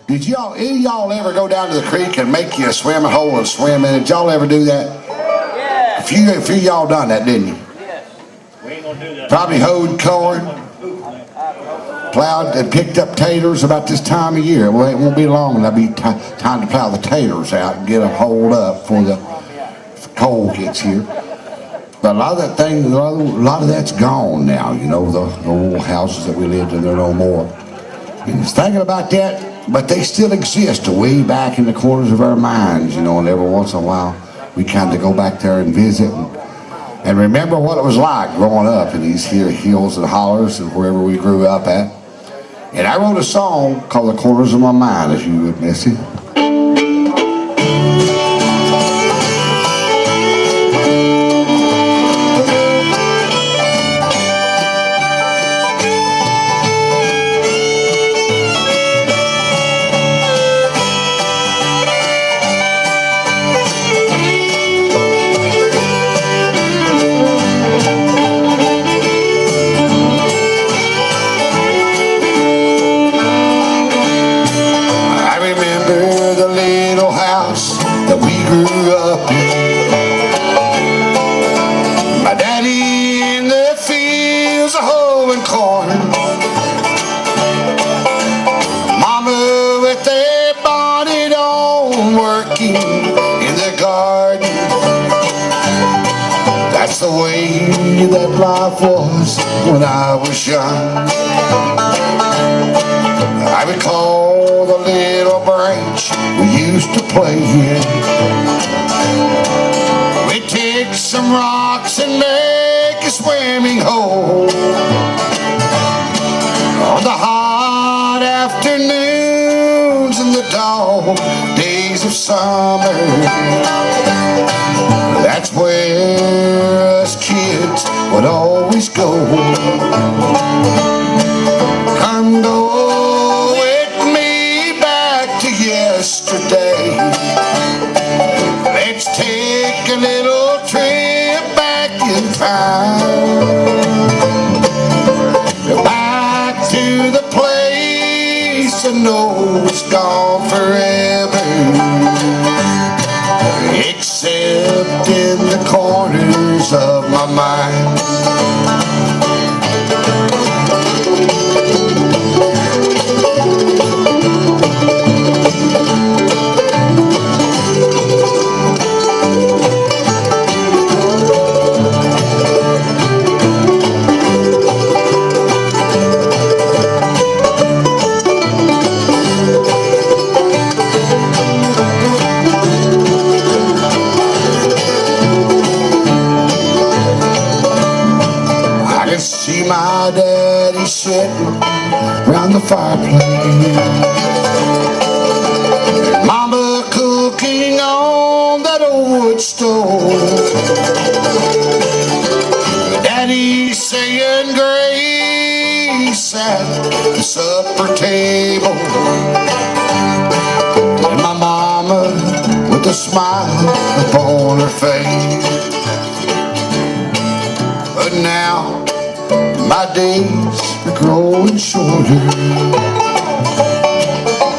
Any of y'all ever go down to the creek and make you a swimming hole and swim in it? Did y'all ever do that? Yeah. A few of y'all done that, didn't you? Yes. We ain't gonna do that. Probably hoed corn, plowed and picked up taters about this time of year. Well, it won't be long and that'll be time to plow the taters out and get them holed up before the cold gets here. But a lot of that's gone now, you know, the old houses that we lived in, they're no more. And just thinking about that, but they still exist way back in the corners of our minds, you know, and every once in a while we kind of go back there and visit and remember what it was like growing up in these here hills and hollers and wherever we grew up at. And I wrote a song called The Corners of My Mind, if you would, Missy. The way that life was when I was young. I recall the little branch we used to play in. We'd take some rocks and make a swimming hole. On the hot afternoons and the dull days of summer, that's where us kids would always go. Come go with me back to yesterday. Let's take a little trip back in time. Back to the place I know is gone forever, except in the corners of my mind. See my daddy sitting round the fireplace, Mama cooking on that old wood stove, Daddy saying grace at the supper table, and my mama with a smile upon her face. But now my days are growing shorter.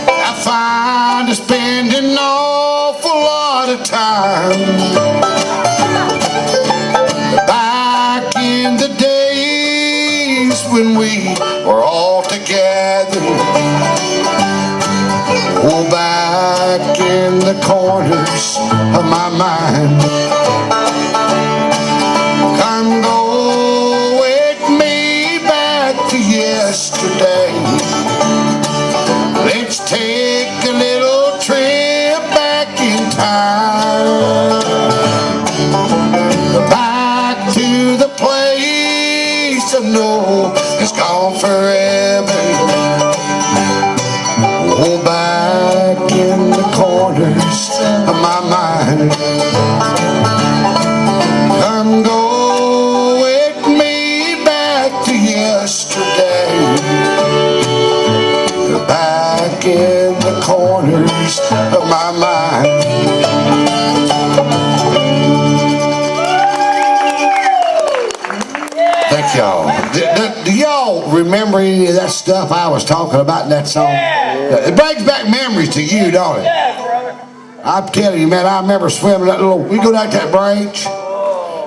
I find I spend an awful lot of time back in the days when we were all together. Oh, back in the corners of my mind. Come go yesterday. Let's take a little trip back in time. Back to the place I know is gone forever. Oh, back in the corners of my mind. Come go yesterday, back in the corners of my mind. Thank y'all. Do y'all remember any of that stuff I was talking about in that song? It brings back memories to you, don't it? I'm telling you, man, I remember swimming that we go down to that branch,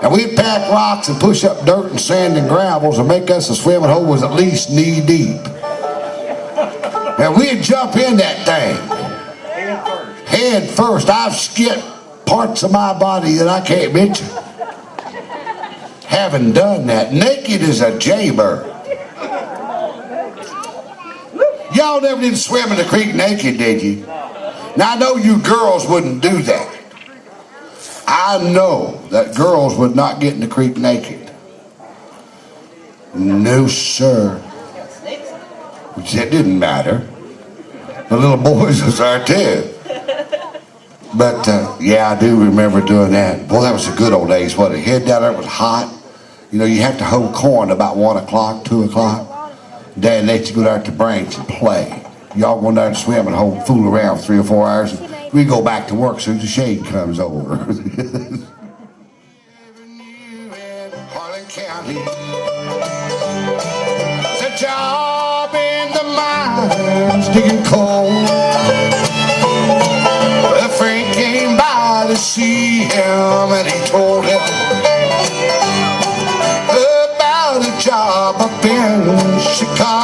and we'd pack rocks and push up dirt and sand and gravels and make us a swimming hole was at least knee deep. And we'd jump in that thing. Head first. I've skipped parts of my body that I can't mention. Haven't done that. Naked as a jaybird. Y'all never did swim in the creek naked, did you? Now, I know you girls wouldn't do that. I know that girls would not get in the creek naked. No, sir. Which it didn't matter. The little boys was there too. But, yeah, I do remember doing that. Boy, that was the good old days, wasn't it? Head down there, it was hot. You know, you had to hoe corn about 1 o'clock, 2 o'clock. Dad let you go down to the branch and play. Y'all go down to swim and fool around for 3 or 4 hours. And we go back to work as soon as the shade comes over. Harlan County. It's a job in the mines, digging coal. A friend came by to see him, and he told him about a job up in Chicago.